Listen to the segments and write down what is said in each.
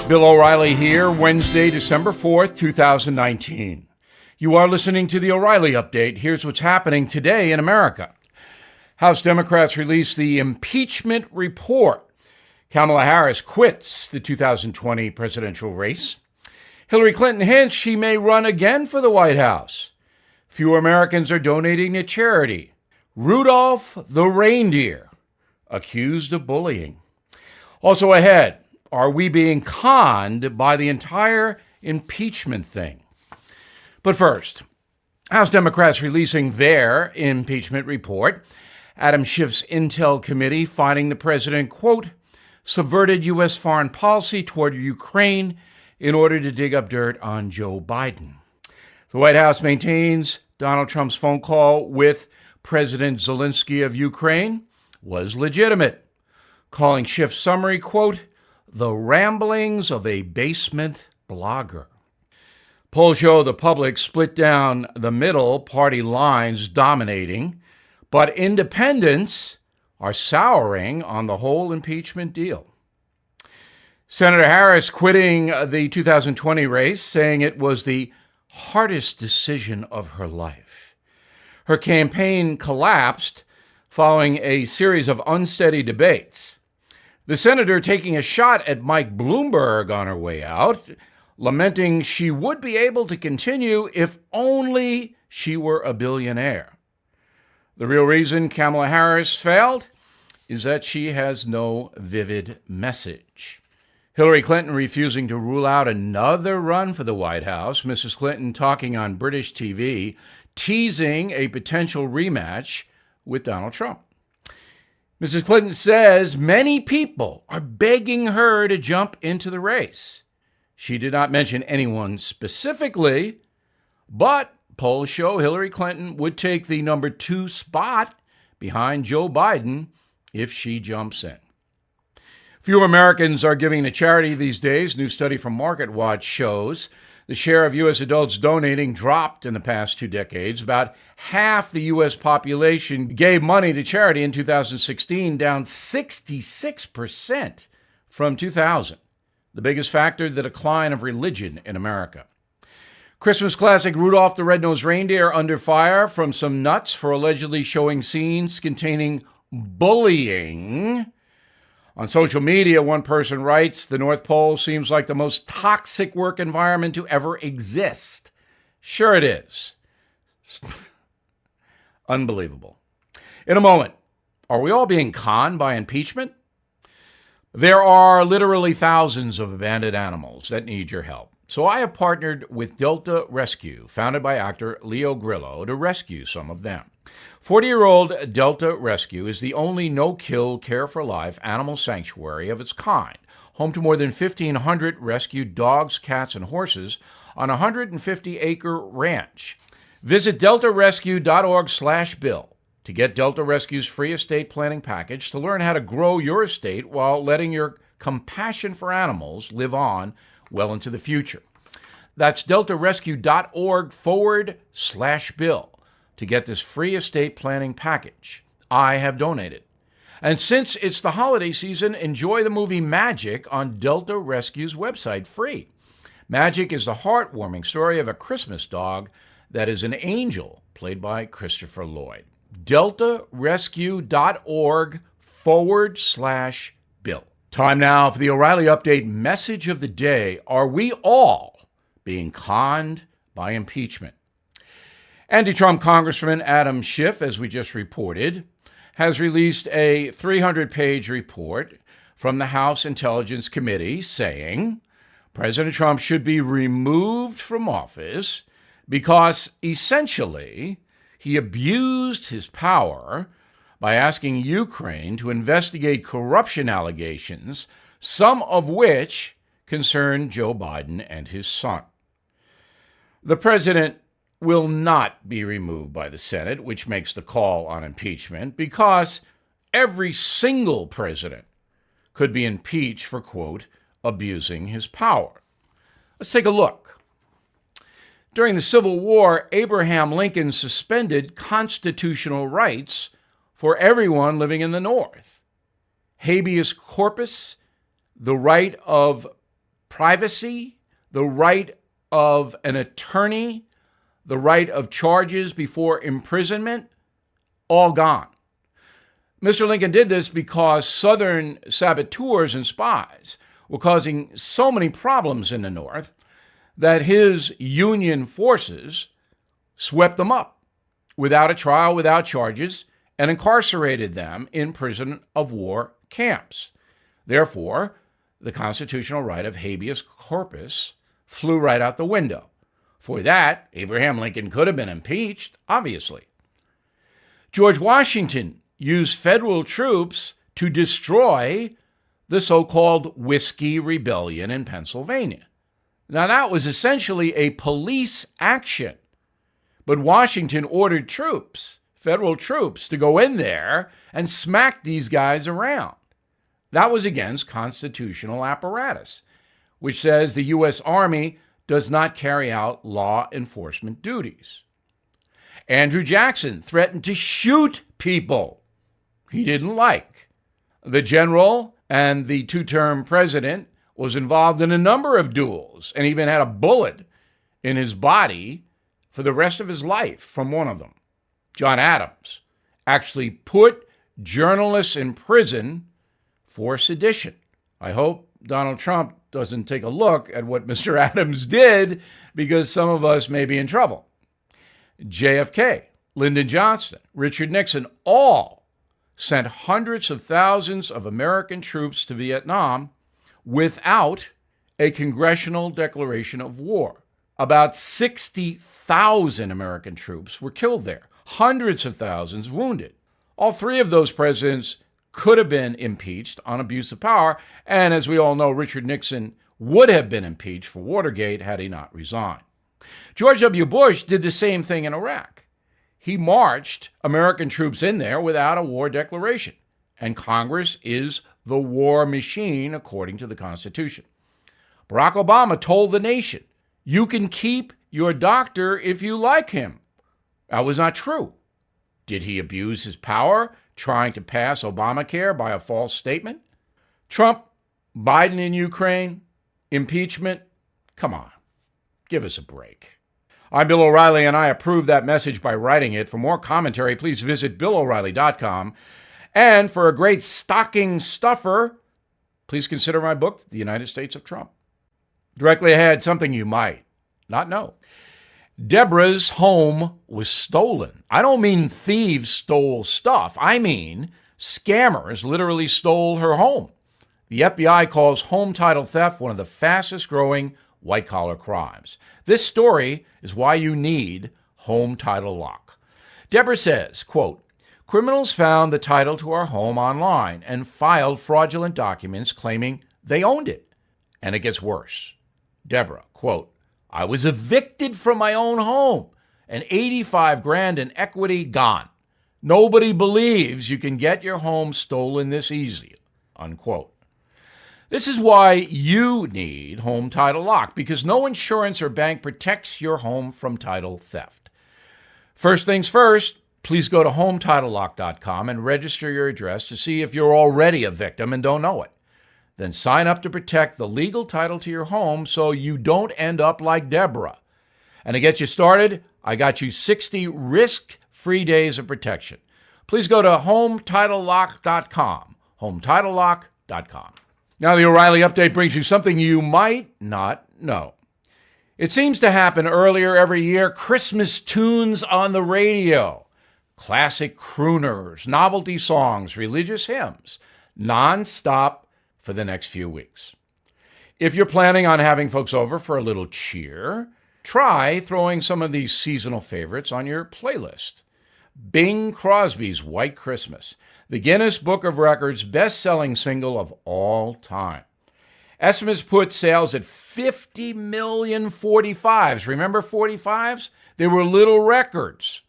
Bill O'Reilly here, Wednesday, December 4th, 2019. You are listening to the O'Reilly Update. Here's what's happening today in America. House Democrats released the impeachment report. Kamala Harris quits the 2020 presidential race. Hillary Clinton hints she may run again for the White House. Fewer Americans are donating to charity. Rudolph the Reindeer accused of bullying. Also ahead, are we being conned by the entire impeachment thing? But first, House Democrats releasing their impeachment report. Adam Schiff's Intel Committee finding the president, quote, subverted U.S. foreign policy toward Ukraine in order to dig up dirt on Joe Biden. The White House maintains Donald Trump's phone call with President Zelensky of Ukraine was legitimate, calling Schiff's summary, quote, the ramblings of a basement blogger. Polls show the public split down the middle, party lines dominating, but independents are souring on the whole impeachment deal. Senator Harris quitting the 2020 race, saying it was the hardest decision of her life. Her campaign collapsed following a series of unsteady debates. The senator taking a shot at Mike Bloomberg on her way out, lamenting she would be able to continue if only she were a billionaire. The real reason Kamala Harris failed is that she has no vivid message. Hillary Clinton refusing to rule out another run for the White House. Mrs. Clinton talking on British TV, teasing a potential rematch with Donald Trump. Mrs. Clinton says many people are begging her to jump into the race. She did not mention anyone specifically, but polls show Hillary Clinton would take the number 2 spot behind Joe Biden if she jumps in. Fewer Americans are giving to charity these days. New study from MarketWatch shows the share of U.S. adults donating dropped in the past 2 decades. About half the U.S. population gave money to charity in 2016, down 66% from 2000. The biggest factor, the decline of religion in America. Christmas classic Rudolph the Red-Nosed Reindeer under fire from some nuts for allegedly showing scenes containing bullying. On social media, one person writes, the North Pole seems like the most toxic work environment to ever exist. Sure it is. Unbelievable. In a moment, are we all being conned by impeachment? There are literally thousands of abandoned animals that need your help. So I have partnered with Delta Rescue, founded by actor Leo Grillo, to rescue some of them. 40-year-old Delta Rescue is the only no-kill, care-for-life animal sanctuary of its kind, home to more than 1,500 rescued dogs, cats, and horses on a 150-acre ranch. Visit deltarescue.org/bill to get Delta Rescue's free estate planning package to learn how to grow your estate while letting your compassion for animals live on well into the future. That's deltarescue.org/bill to get this free estate planning package. I have donated. And since it's the holiday season, enjoy the movie Magic on Delta Rescue's website, free. Magic is the heartwarming story of a Christmas dog that is an angel, played by Christopher Lloyd. deltarescue.org/bill. Time now for the O'Reilly Update message of the day. Are we all being conned by impeachment? Anti-Trump Congressman Adam Schiff, as we just reported, has released a 300-page report from the House Intelligence Committee saying President Trump should be removed from office because essentially he abused his power by asking Ukraine to investigate corruption allegations, some of which concern Joe Biden and his son. The president will not be removed by the Senate, which makes the call on impeachment, because every single president could be impeached for, quote, abusing his power. Let's take a look. During the Civil War, Abraham Lincoln suspended constitutional rights for everyone living in the North. Habeas corpus, the right of privacy, the right of an attorney, the right of charges before imprisonment, all gone. Mr. Lincoln did this because Southern saboteurs and spies were causing so many problems in the North that his Union forces swept them up without a trial, without charges, and incarcerated them in prison of war camps. Therefore, the constitutional right of habeas corpus flew right out the window. For that, Abraham Lincoln could have been impeached, obviously. George Washington used federal troops to destroy the so-called Whiskey Rebellion in Pennsylvania. Now, that was essentially a police action, but Washington ordered troops, federal troops, to go in there and smack these guys around. That was against constitutional apparatus, which says the U.S. Army does not carry out law enforcement duties. Andrew Jackson threatened to shoot people he didn't like. The general and the two-term president was involved in a number of duels and even had a bullet in his body for the rest of his life from one of them. John Adams actually put journalists in prison for sedition. I hope Donald Trump doesn't take a look at what Mr. Adams did, because some of us may be in trouble. JFK, Lyndon Johnson, Richard Nixon, all sent hundreds of thousands of American troops to Vietnam without a congressional declaration of war. About 60,000 American troops were killed there, hundreds of thousands wounded. All three of those presidents could have been impeached on abuse of power, and as we all know, Richard Nixon would have been impeached for Watergate had he not resigned. George W. Bush did the same thing in Iraq. He marched American troops in there without a war declaration, and Congress is the war machine according to the Constitution. Barack Obama told the nation, "You can keep your doctor if you like him." That was not true. Did he abuse his power trying to pass Obamacare by a false statement? Trump, Biden in Ukraine, impeachment? Come on, give us a break. I'm Bill O'Reilly, and I approve that message by writing it. For more commentary, please visit BillO'Reilly.com. And for a great stocking stuffer, please consider my book, The United States of Trump. Directly ahead, something you might not know. Deborah's home was stolen. I don't mean thieves stole stuff. I mean scammers literally stole her home. The FBI calls home title theft one of the fastest growing white-collar crimes. This story is why you need Home Title Lock. Deborah says, quote, "Criminals found the title to our home online and filed fraudulent documents claiming they owned it." And it gets worse. Deborah, quote, "I was evicted from my own home and $85,000 in equity gone. Nobody believes you can get your home stolen this easy," unquote. This is why you need Home Title Lock, because no insurance or bank protects your home from title theft. First things first, please go to HomeTitleLock.com and register your address to see if you're already a victim and don't know it. Then sign up to protect the legal title to your home so you don't end up like Deborah. And to get you started, I got you 60 risk-free days of protection. Please go to HomeTitleLock.com, HomeTitleLock.com. Now, the O'Reilly Update brings you something you might not know. It seems to happen earlier every year. Christmas tunes on the radio, classic crooners, novelty songs, religious hymns, nonstop for the next few weeks. If you're planning on having folks over for a little cheer, try throwing some of these seasonal favorites on your playlist. Bing Crosby's White Christmas, the Guinness Book of Records best-selling single of all time. Estimates put sales at 50 million 45s. Remember 45s? They were little records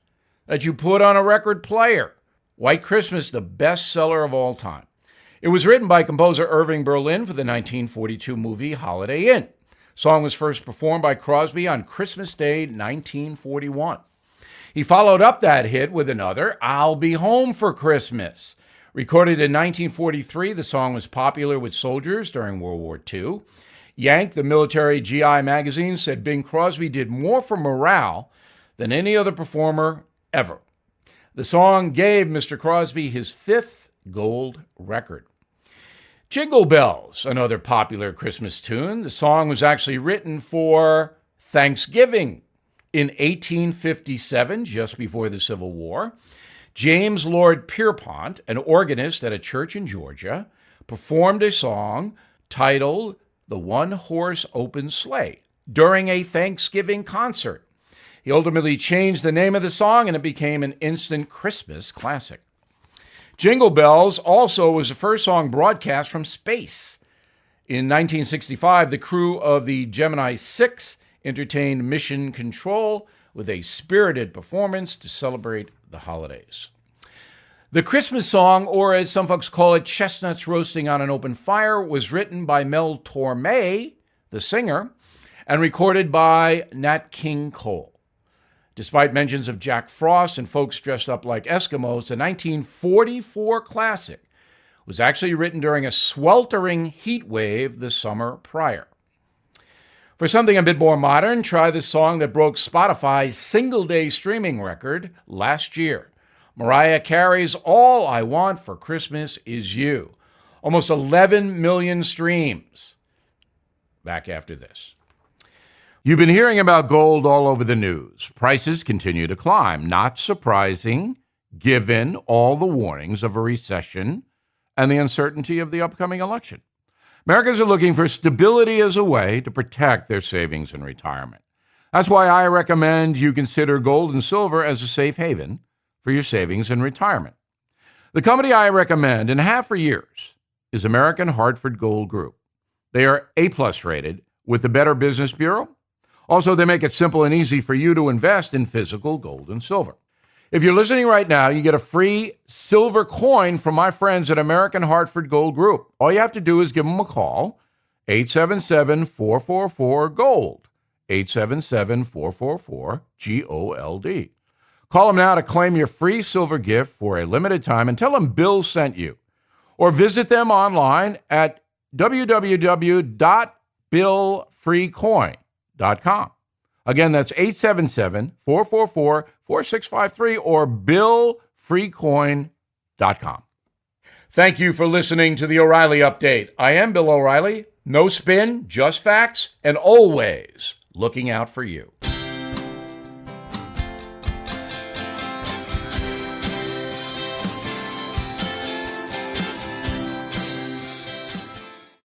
that you put on a record player. White Christmas, the best-seller of all time. It was written by composer Irving Berlin for the 1942 movie Holiday Inn. The song was first performed by Crosby on Christmas Day, 1941. He followed up that hit with another, I'll Be Home for Christmas. Recorded in 1943, the song was popular with soldiers during World War II. Yank, the military GI magazine, said Bing Crosby did more for morale than any other performer ever. The song gave Mr. Crosby his 5th gold record. Jingle Bells, another popular Christmas tune. The song was actually written for Thanksgiving in 1857, just before the Civil War. James Lord Pierpont, an organist at a church in Georgia, performed a song titled The One-Horse Open Sleigh during a Thanksgiving concert. He ultimately changed the name of the song, and it became an instant Christmas classic. Jingle Bells also was the first song broadcast from space. In 1965, the crew of the Gemini 6 entertained Mission Control with a spirited performance to celebrate the holidays. The Christmas song, or as some folks call it, Chestnuts Roasting on an Open Fire, was written by Mel Torme, the singer, and recorded by Nat King Cole. Despite mentions of Jack Frost and folks dressed up like Eskimos, the 1944 classic was actually written during a sweltering heat wave the summer prior. For something a bit more modern, try the song that broke Spotify's single-day streaming record last year. Mariah Carey's All I Want for Christmas Is You. Almost 11 million streams. Back after this. You've been hearing about gold all over the news. Prices continue to climb. Not surprising, given all the warnings of a recession and the uncertainty of the upcoming election. Americans are looking for stability as a way to protect their savings and retirement. That's why I recommend you consider gold and silver as a safe haven for your savings and retirement. The company I recommend and have for years is American Hartford Gold Group. They are A-plus rated with the Better Business Bureau. Also, they make it simple and easy for you to invest in physical gold and silver. If you're listening right now, you get a free silver coin from my friends at American Hartford Gold Group. All you have to do is give them a call, 877-444-GOLD, 877-444-GOLD. Call them now to claim your free silver gift for a limited time and tell them Bill sent you. Or visit them online at www.billfreecoin.com. Again, that's 877-444-4653 or billfreecoin.com. Thank you for listening to the O'Reilly Update. I am Bill O'Reilly. No spin, just facts, and always looking out for you.